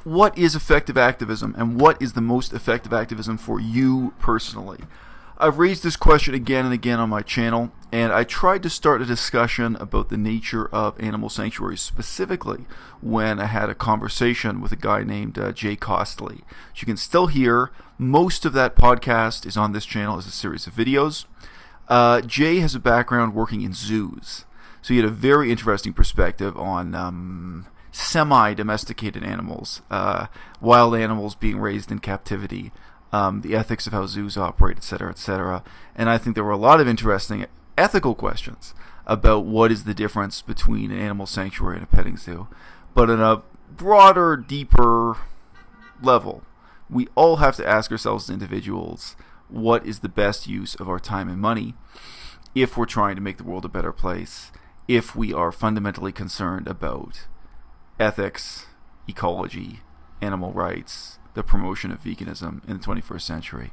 what is effective activism, and what is the most effective activism for you personally? I've raised this question again and again on my channel, and I tried to start a discussion about the nature of animal sanctuaries specifically when I had a conversation with a guy named Jay Costley. As you can still hear, most of that podcast is on this channel as a series of videos. Jay has a background working in zoos, so he had a very interesting perspective on semi-domesticated animals, wild animals being raised in captivity, the ethics of how zoos operate, etc., etc. And I think there were a lot of interesting ethical questions about what is the difference between an animal sanctuary and a petting zoo. But on a broader, deeper level, we all have to ask ourselves as individuals, what is the best use of our time and money if we're trying to make the world a better place, if we are fundamentally concerned about ethics, ecology, animal rights, the promotion of veganism in the 21st century.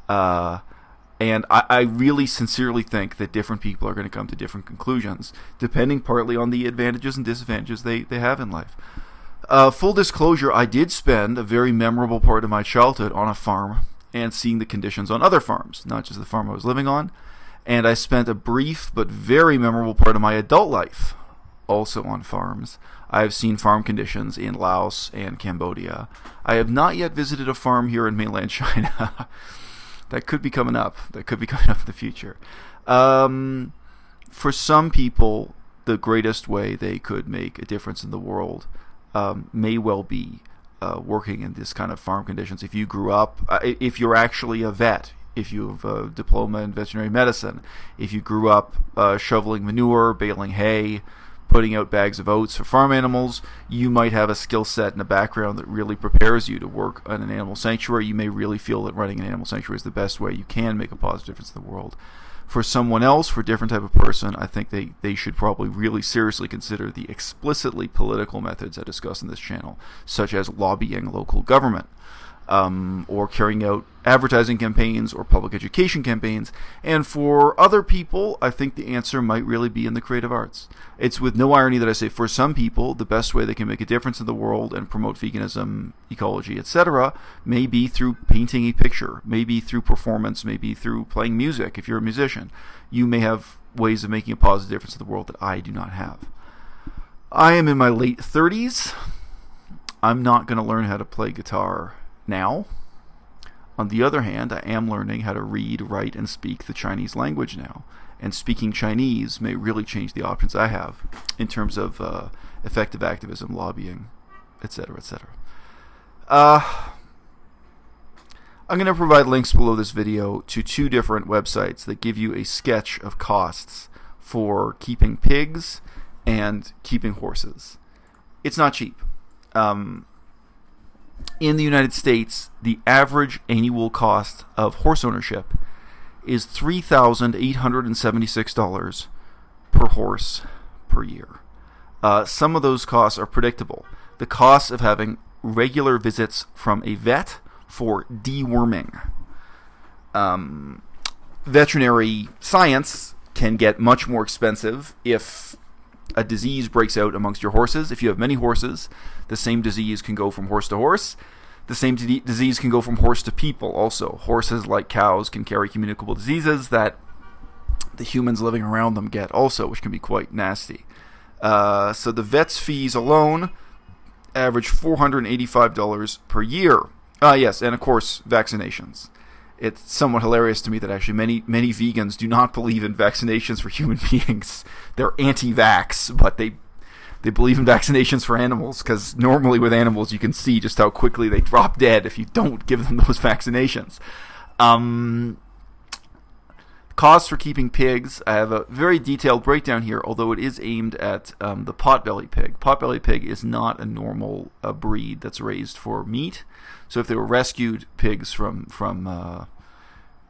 And I really sincerely think that different people are going to come to different conclusions, depending partly on the advantages and disadvantages they have in life. Full disclosure, I did spend a very memorable part of my childhood on a farm and seeing the conditions on other farms, not just the farm I was living on. And I spent a brief but very memorable part of my adult life also on farms. I have seen farm conditions in Laos and Cambodia. I have not yet visited a farm here in mainland China. That could be coming up. That could be coming up in the future. For some people, the greatest way they could make a difference in the world may well be working in this kind of farm conditions. If you grew up, if you're actually a vet, if you have a diploma in veterinary medicine, if you grew up shoveling manure, baling hay, putting out bags of oats for farm animals, you might have a skill set and a background that really prepares you to work in an animal sanctuary. You may really feel that running an animal sanctuary is the best way you can make a positive difference in the world. For someone else, for a different type of person, I think they should probably really seriously consider the explicitly political methods I discuss in this channel, such as lobbying local government, or carrying out advertising campaigns or public education campaigns. And for other people, I think the answer might really be in the creative arts. It's with no irony that I say for some people, the best way they can make a difference in the world and promote veganism, ecology, etc., may be through painting a picture, maybe through performance, maybe through playing music if you're a musician. You may have ways of making a positive difference in the world that I do not have. I am in my late 30s. I'm not going to learn how to play guitar now. On the other hand, I am learning how to read, write, and speak the Chinese language now. And speaking Chinese may really change the options I have in terms of effective activism, lobbying, etc., etc. I'm going to provide links below this video to two different websites that give you a sketch of costs for keeping pigs and keeping horses. It's not cheap. In the United States, the average annual cost of horse ownership is $3,876 per horse per year. Some of those costs are predictable. The cost of having regular visits from a vet for deworming. Veterinary science can get much more expensive if a disease breaks out amongst your horses. If you have many horses, the same disease can go from horse to horse. The same disease can go from horse to people also. Horses, like cows, can carry communicable diseases that the humans living around them get also, which can be quite nasty. So the vet's fees alone average $485 per year. Yes, and of course, vaccinations. It's somewhat hilarious to me that actually many vegans do not believe in vaccinations for human beings. They're anti-vax, but they believe in vaccinations for animals, because normally with animals you can see just how quickly they drop dead if you don't give them those vaccinations. Costs for keeping pigs, I have a very detailed breakdown here, although it is aimed at the potbelly pig. Potbelly pig is not a normal breed that's raised for meat. So if they were rescued pigs from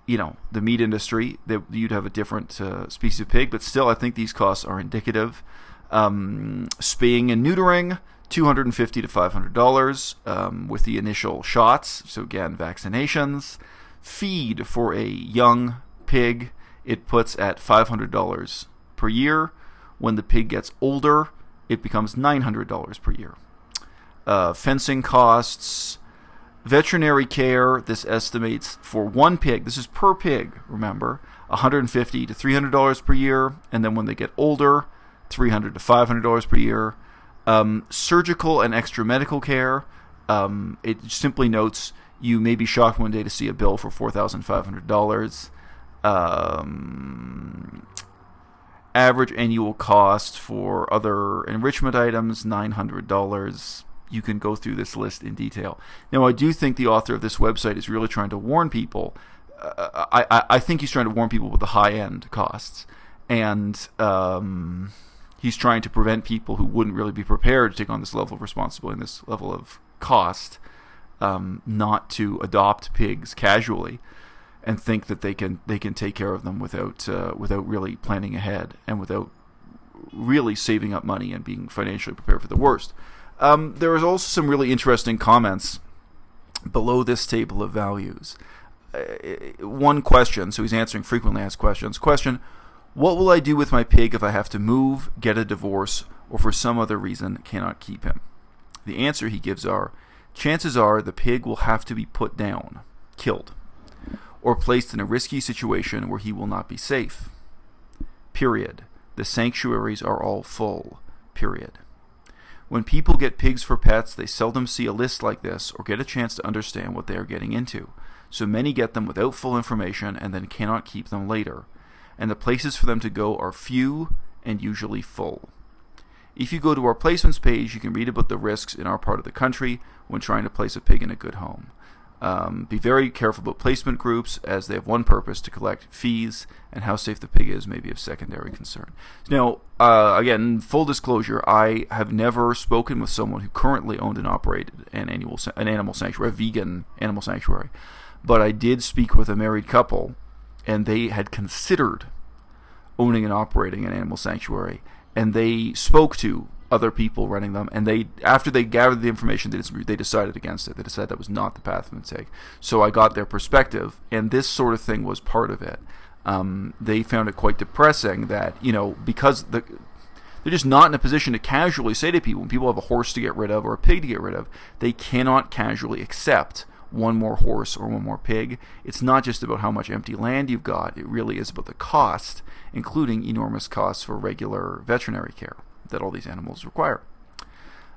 the meat industry, you'd have a different species of pig. But still, I think these costs are indicative. Spaying and neutering, $250 to $500 with the initial shots. So again, vaccinations. Feed for a young pig, it puts at $500 per year. When the pig gets older, it becomes $900 per year. fencing costs, veterinary care. This estimates for one pig, this is per pig, remember, $150 to $300 per year, and then when they get older, $300 to $500 per year. Surgical and extra medical care, it simply notes you may be shocked one day to see a bill for $4,500. Average annual cost for other enrichment items, $900. You can go through this list in detail. Now, I do think the author of this website is really trying to warn people. I think he's trying to warn people with the high-end costs. And he's trying to prevent people who wouldn't really be prepared to take on this level of responsibility and this level of cost not to adopt pigs casually and think that they can take care of them without really planning ahead and without really saving up money and being financially prepared for the worst. There is also some really interesting comments below this table of values. One question, so he's answering frequently asked questions. Question: what will I do with my pig if I have to move, get a divorce, or for some other reason cannot keep him? The answer he gives are, chances are the pig will have to be put down, killed, or placed in a risky situation where he will not be safe. Period. The sanctuaries are all full. Period. When people get pigs for pets, they seldom see a list like this or get a chance to understand what they are getting into. So many get them without full information and then cannot keep them later. And the places for them to go are few and usually full. If you go to our placements page, you can read about the risks in our part of the country when trying to place a pig in a good home. Be very careful about placement groups, as they have one purpose: to collect fees, and how safe the pig is may be of secondary concern. Now, again, full disclosure, I have never spoken with someone who currently owned and operated an animal sanctuary, a vegan animal sanctuary, but I did speak with a married couple, and they had considered owning and operating an animal sanctuary, and they spoke to other people running them, and after they gathered the information, they decided against it. They decided that was not the path to take. So I got their perspective, and this sort of thing was part of it. They found it quite depressing that, because they're just not in a position to casually say to people, when people have a horse to get rid of or a pig to get rid of, they cannot casually accept one more horse or one more pig. It's not just about how much empty land you've got. It really is about the cost, including enormous costs for regular veterinary care that all these animals require.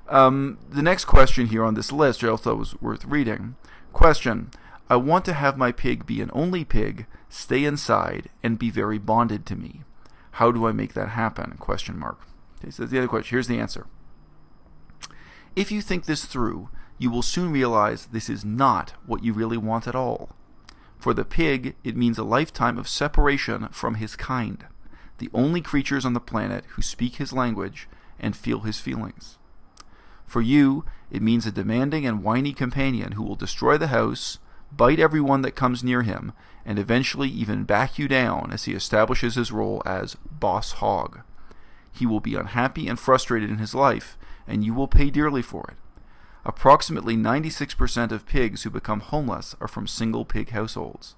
The next question here on this list, I also thought was worth reading. Question: I want to have my pig be an only pig, stay inside, and be very bonded to me. How do I make that happen? Question mark. Okay, so the other question. Here's the answer. If you think this through, you will soon realize this is not what you really want at all. For the pig, it means a lifetime of separation from his kind, the only creatures on the planet who speak his language and feel his feelings. For you, it means a demanding and whiny companion who will destroy the house, bite everyone that comes near him, and eventually even back you down as he establishes his role as boss hog. He will be unhappy and frustrated in his life, and you will pay dearly for it. Approximately 96% of pigs who become homeless are from single pig households.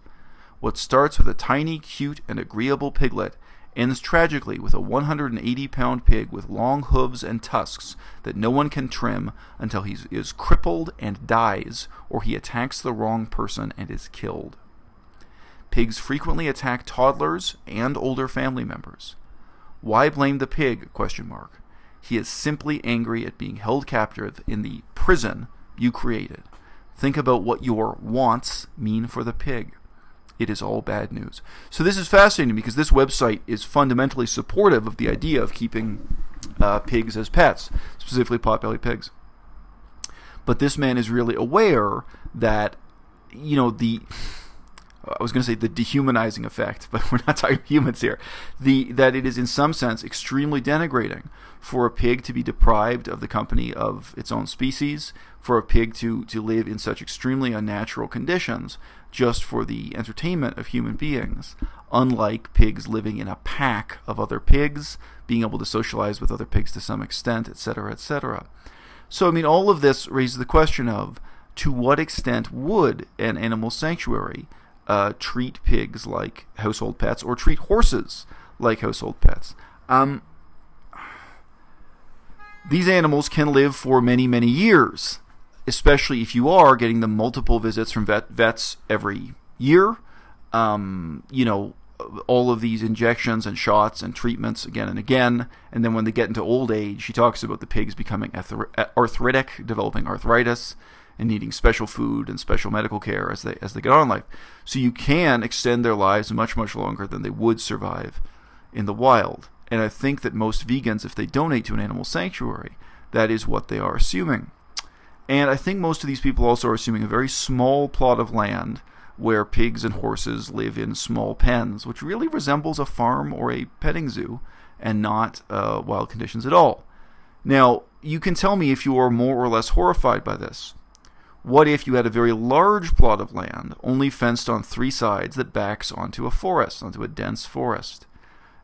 What starts with a tiny, cute, and agreeable piglet ends tragically with a 180-pound pig with long hooves and tusks that no one can trim until he is crippled and dies, or he attacks the wrong person and is killed. Pigs frequently attack toddlers and older family members. Why blame the pig? ? He is simply angry at being held captive in the prison you created. Think about what your wants mean for the pig. It is all bad news. So this is fascinating because this website is fundamentally supportive of the idea of keeping pigs as pets, specifically potbelly pigs. But this man is really aware that, I was going to say the dehumanizing effect, but we're not talking humans here. That it is in some sense extremely denigrating for a pig to be deprived of the company of its own species, for a pig to live in such extremely unnatural conditions just for the entertainment of human beings, unlike pigs living in a pack of other pigs, being able to socialize with other pigs to some extent, etc., etc. So, all of this raises the question of, to what extent would an animal sanctuary treat pigs like household pets, or treat horses like household pets? these animals can live for many, many years, especially if you are getting them multiple visits from vets every year. All of these injections and shots and treatments again and again. And then when they get into old age, he talks about the pigs becoming arthritic, developing arthritis, and needing special food and special medical care as they get on in life. So you can extend their lives much, much longer than they would survive in the wild. And I think that most vegans, if they donate to an animal sanctuary, that is what they are assuming. And I think most of these people also are assuming a very small plot of land where pigs and horses live in small pens, which really resembles a farm or a petting zoo and not wild conditions at all. Now, you can tell me if you are more or less horrified by this. What if you had a very large plot of land, only fenced on 3 sides, that backs onto a forest, onto a dense forest?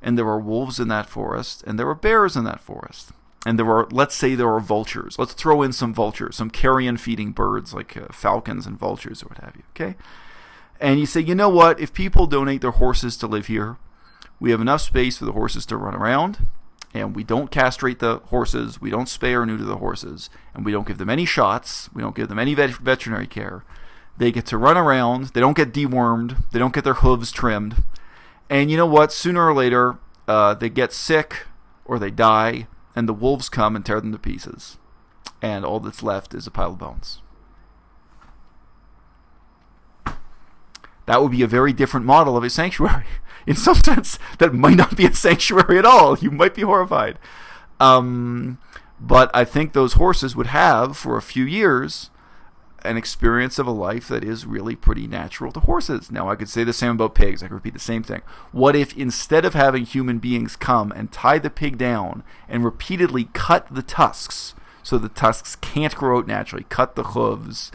And there are wolves in that forest, and there are bears in that forest. And let's say there are vultures. Let's throw in some vultures, some carrion-feeding birds like falcons and vultures or what have you, okay? And you say, you know what, if people donate their horses to live here, we have enough space for the horses to run around, and we don't castrate the horses, we don't spay or neuter the horses, and we don't give them any shots, we don't give them any veterinary care. They get to run around, they don't get dewormed, they don't get their hooves trimmed, and you know what, sooner or later, they get sick or they die, and the wolves come and tear them to pieces, and all that's left is a pile of bones. That would be a very different model of a sanctuary. In some sense, that might not be a sanctuary at all. You might be horrified. But I think those horses would have, for a few years, an experience of a life that is really pretty natural to horses. Now, I could say the same about pigs. I could repeat the same thing. What if instead of having human beings come and tie the pig down and repeatedly cut the tusks so the tusks can't grow out naturally, cut the hooves,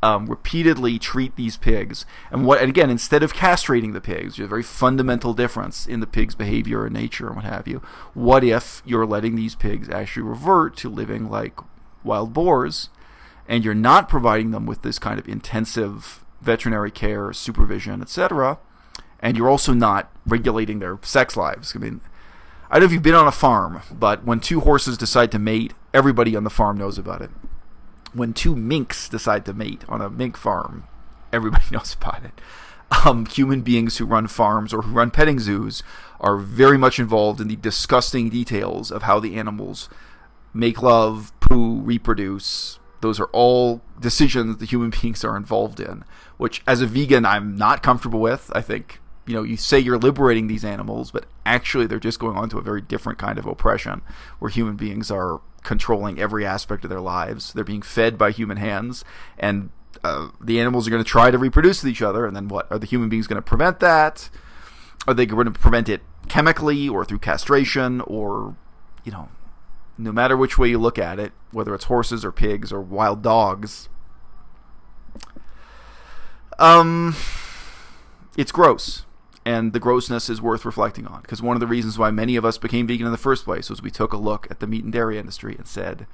repeatedly treat these pigs, and again, instead of castrating the pigs, there's a very fundamental difference in the pig's behavior and nature and what have you. What if you're letting these pigs actually revert to living like wild boars, and you're not providing them with this kind of intensive veterinary care, supervision, etc., and you're also not regulating their sex lives? I mean, I don't know if you've been on a farm, but when 2 horses decide to mate, everybody on the farm knows about it. When 2 minks decide to mate on a mink farm, everybody knows about it. Human beings who run farms or who run petting zoos are very much involved in the disgusting details of how the animals make love, poo, reproduce. Those are all decisions that human beings are involved in, which as a vegan I'm not comfortable with. I think, you say you're liberating these animals, but actually they're just going on to a very different kind of oppression where human beings are controlling every aspect of their lives. They're being fed by human hands, and the animals are going to try to reproduce with each other, and then what? Are the human beings going to prevent that? Are they going to prevent it chemically or through castration or, no matter which way you look at it, whether it's horses or pigs or wild dogs, it's gross. And the grossness is worth reflecting on, because one of the reasons why many of us became vegan in the first place was we took a look at the meat and dairy industry and said,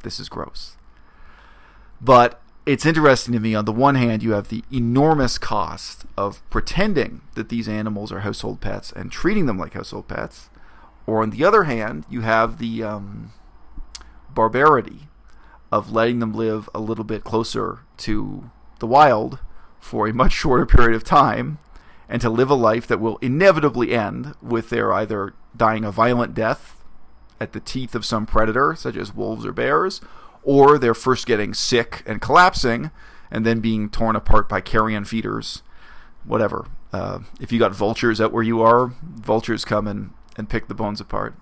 this is gross. But it's interesting to me, on the one hand, you have the enormous cost of pretending that these animals are household pets and treating them like household pets, or on the other hand, you have the barbarity of letting them live a little bit closer to the wild for a much shorter period of time, and to live a life that will inevitably end with their either dying a violent death at the teeth of some predator, such as wolves or bears, or they're first getting sick and collapsing, and then being torn apart by carrion feeders, whatever. If you got vultures out where you are, vultures come and pick the bones apart.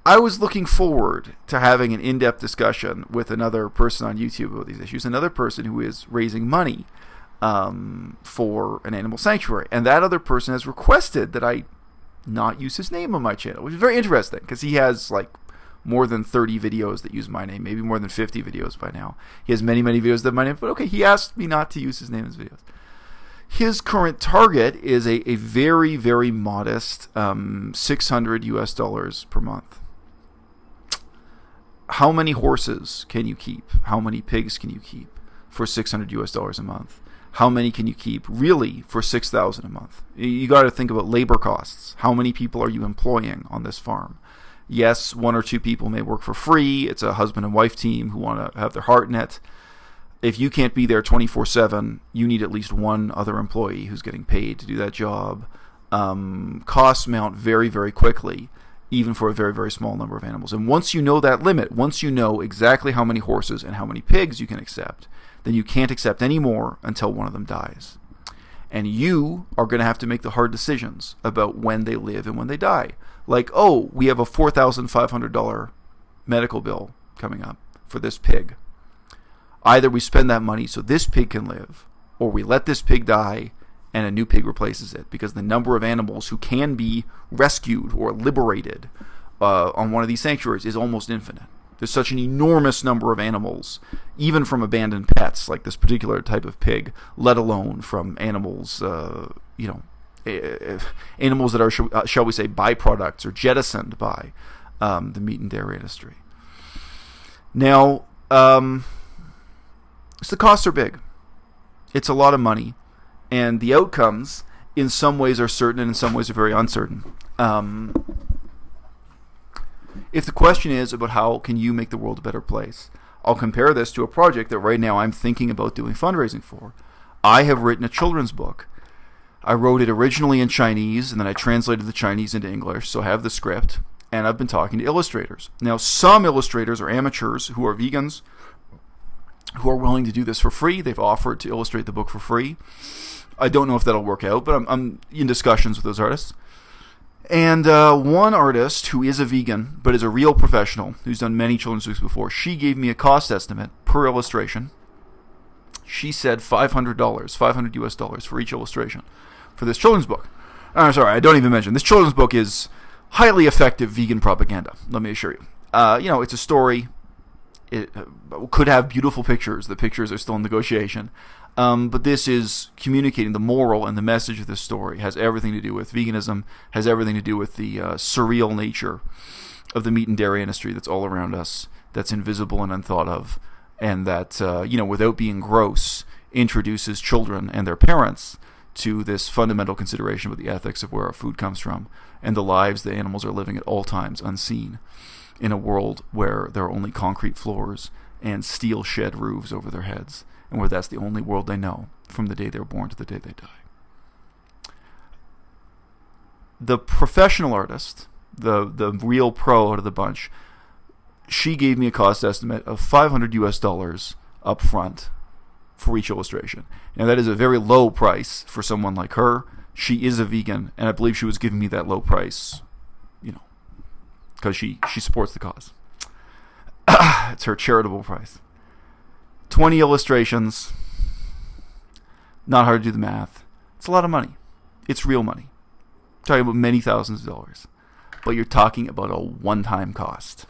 I was looking forward to having an in-depth discussion with another person on YouTube about these issues, another person who is raising money for an animal sanctuary. And that other person has requested that I not use his name on my channel, which is very interesting, because he has like more than 30 videos that use my name, maybe more than 50 videos by now. He has many, many videos that have my name, but okay, he asked me not to use his name in his videos. His current target is a very, very modest $600 US per month. How many horses can you keep? How many pigs can you keep for $600 US a month? how many can you keep really for $6,000 a month? You got to think about labor costs. How many people are you employing on this farm? Yes, 1 or 2 people may work for free. It's a husband and wife team who want to have their heart in it. If you can't be there 24/7, you need at least one other employee who's getting paid to do that job. Costs mount very, very quickly, even for a very, very small number of animals. And once you know that limit, once you know exactly how many horses and how many pigs you can accept, then you can't accept any more until one of them dies. And you are going to have to make the hard decisions about when they live and when they die. Like, oh, we have a $4,500 medical bill coming up for this pig. Either we spend that money so this pig can live, or we let this pig die and a new pig replaces it, because the number of animals who can be rescued or liberated on one of these sanctuaries is almost infinite. There's such an enormous number of animals, even from abandoned pets, like this particular type of pig, let alone from animals, animals that are, shall we say, byproducts or jettisoned by the meat and dairy industry. Now, so the costs are big. It's a lot of money. And the outcomes, in some ways, are certain and in some ways are very uncertain. If the question is about how can you make the world a better place, I'll compare this to a project that right now I'm thinking about doing fundraising for. I have written a children's book. I wrote it originally in Chinese, and then I translated the Chinese into English, so I have the script, and I've been talking to illustrators. Now, some illustrators are amateurs who are vegans, who are willing to do this for free. They've offered to illustrate the book for free. I don't know if that'll work out, but I'm in discussions with those artists. And one artist who is a vegan, but is a real professional, who's done many children's books before, she gave me a cost estimate per illustration. She said $500 US for each illustration for this children's book. I'm sorry, I don't even mention. This children's book is highly effective vegan propaganda, let me assure you. It's a story. It could have beautiful pictures. The pictures are still in negotiation. But this is communicating the moral and the message of this story. It has everything to do with veganism, has everything to do with the surreal nature of the meat and dairy industry that's all around us, that's invisible and unthought of, and that, without being gross, introduces children and their parents to this fundamental consideration about the ethics of where our food comes from and the lives the animals are living at all times unseen in a world where there are only concrete floors and steel shed roofs over their heads, and where that's the only world they know from the day they're born to the day they die. The professional artist, the real pro out of the bunch, she gave me a cost estimate of $500 up front for each illustration. Now, that is a very low price for someone like her. She is a vegan, and I believe she was giving me that low price, because she supports the cause. It's her charitable price. 20 illustrations. Not hard to do the math. It's a lot of money. It's real money. Talking about many thousands of dollars. But you're talking about a one-time cost.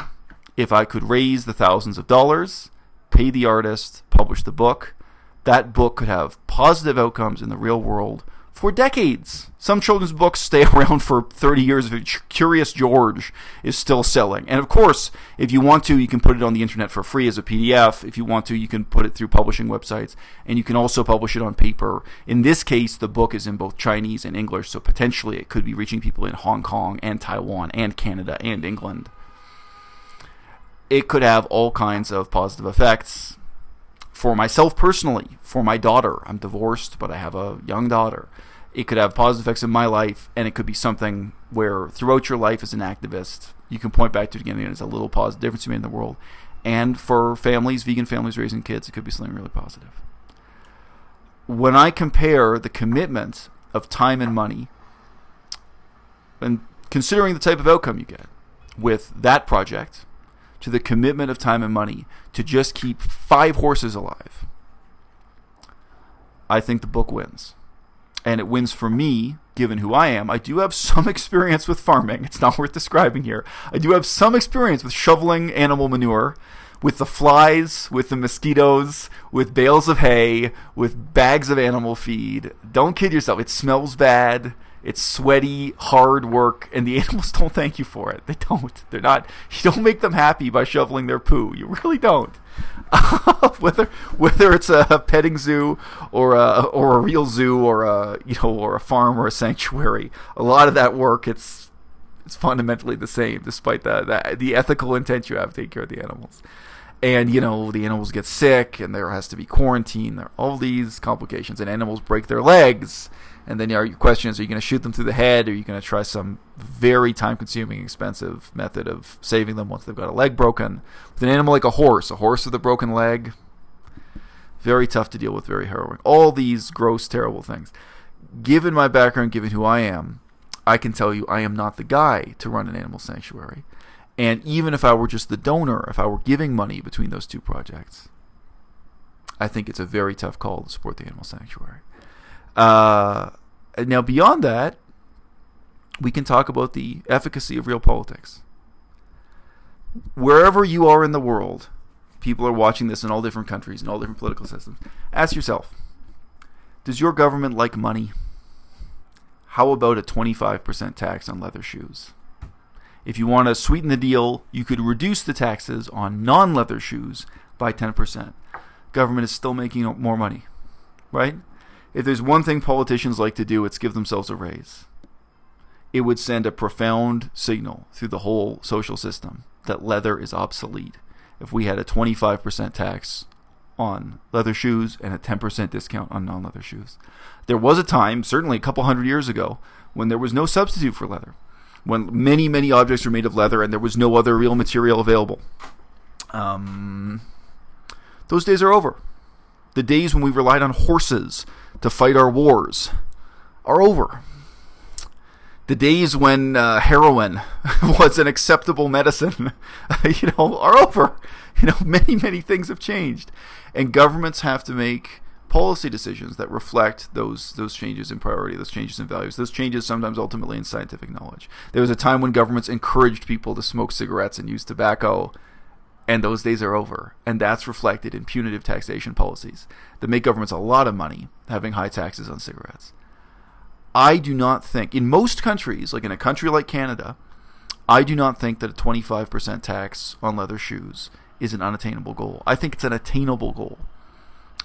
If I could raise the thousands of dollars, pay the artist, publish the book, that book could have positive outcomes in the real world for decades. Some children's books stay around for 30 years. Curious George is still selling. And of course, if you want to, you can put it on the internet for free as a PDF. If you want to, you can put it through publishing websites. And you can also publish it on paper. In this case, the book is in both Chinese and English, so potentially it could be reaching people in Hong Kong and Taiwan and Canada and England. It could have all kinds of positive effects. For myself personally, for my daughter, I'm divorced, but I have a young daughter. It could have positive effects in my life, and it could be something where throughout your life as an activist, you can point back to it again and it's a little positive difference you made in the world. And for families, vegan families raising kids, it could be something really positive. When I compare the commitment of time and money, and considering the type of outcome you get with that project, to the commitment of time and money to just keep 5 horses alive, I think the book wins. And it wins for me, given who I am. I do have some experience with farming. It's not worth describing here. I do have some experience with shoveling animal manure, with the flies, with the mosquitoes, with bales of hay, with bags of animal feed. Don't kid yourself. It smells bad. It's sweaty, hard work, and the animals don't thank you for it. They don't. They're not. You don't make them happy by shoveling their poo. You really don't. Whether it's a petting zoo or a real zoo or a farm or a sanctuary, a lot of that work it's fundamentally the same, despite the ethical intent you have to take care of the animals. And the animals get sick, and there has to be quarantine. There are all these complications, and animals break their legs. And then your question is, are you going to shoot them through the head, or are you going to try some very time-consuming, expensive method of saving them once they've got a leg broken? With an animal like a horse with a broken leg, very tough to deal with, very harrowing. All these gross, terrible things. Given my background, given who I am, I can tell you I am not the guy to run an animal sanctuary. And even if I were just the donor, if I were giving money between those two projects, I think it's a very tough call to support the animal sanctuary. Now, beyond that, we can talk about the efficacy of real politics. Wherever you are in the world, people are watching this in all different countries, in all different political systems. Ask yourself, does your government like money? How about a 25% tax on leather shoes? If you want to sweeten the deal, you could reduce the taxes on non-leather shoes by 10%. Government is still making more money, right? If there's one thing politicians like to do, it's give themselves a raise. It would send a profound signal through the whole social system that leather is obsolete if we had a 25% tax on leather shoes and a 10% discount on non-leather shoes. There was a time, certainly a couple hundred years ago, when there was no substitute for leather, when many, many objects were made of leather and there was no other real material available. Those days are over. The days when we relied on horses to fight our wars are over. The days when heroin was an acceptable medicine, are over. Many, many things have changed. And governments have to make policy decisions that reflect those changes in priority, those changes in values, those changes sometimes ultimately in scientific knowledge. There was a time when governments encouraged people to smoke cigarettes and use tobacco, and those days are over. And that's reflected in punitive taxation policies that make governments a lot of money having high taxes on cigarettes. I do not think, in most countries, like in a country like Canada, I do not think that a 25% tax on leather shoes is an unattainable goal. I think it's an attainable goal.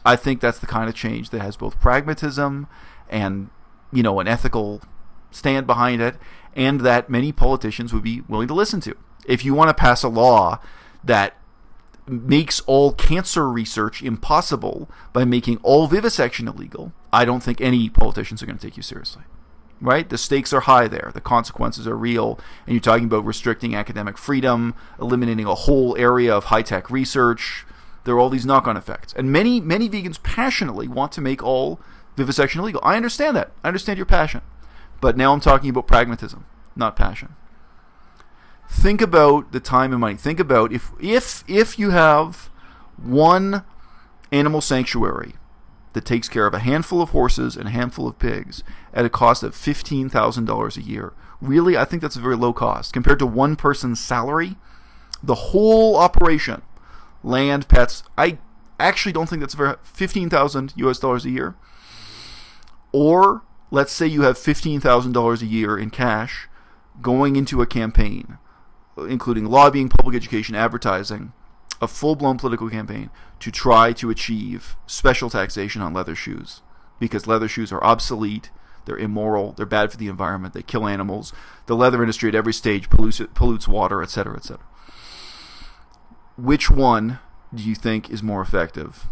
I think that's the kind of change that has both pragmatism and, an ethical stand behind it, and that many politicians would be willing to listen to. If you want to pass a law that makes all cancer research impossible by making all vivisection illegal, I don't think any politicians are going to take you seriously. Right? The stakes are high there. The consequences are real. And you're talking about restricting academic freedom, eliminating a whole area of high-tech research. There are all these knock-on effects. And many, many vegans passionately want to make all vivisection illegal. I understand that. I understand your passion. But now I'm talking about pragmatism, not passion. Think about the time and money. Think about if you have one animal sanctuary that takes care of a handful of horses and a handful of pigs at a cost of $15,000 a year. Really, I think that's a very low cost. Compared to one person's salary, the whole operation, land, pets, I actually don't think that's very $15,000 US dollars a year. Or let's say you have $15,000 a year in cash going into a campaign, including lobbying, public education, advertising, a full-blown political campaign to try to achieve special taxation on leather shoes, because leather shoes are obsolete, they're immoral, they're bad for the environment, they kill animals, the leather industry at every stage pollutes water, etc., etc. Which one do you think is more effective?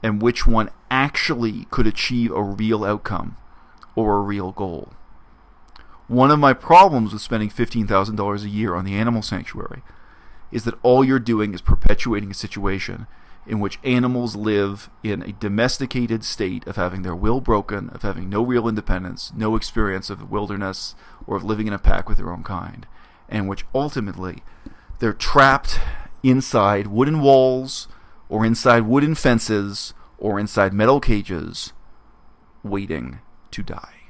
And which one actually could achieve a real outcome or a real goal? One of my problems with spending $15,000 a year on the animal sanctuary is that all you're doing is perpetuating a situation in which animals live in a domesticated state of having their will broken, of having no real independence, no experience of the wilderness, or of living in a pack with their own kind, and which ultimately they're trapped inside wooden walls, or inside wooden fences, or inside metal cages, waiting to die.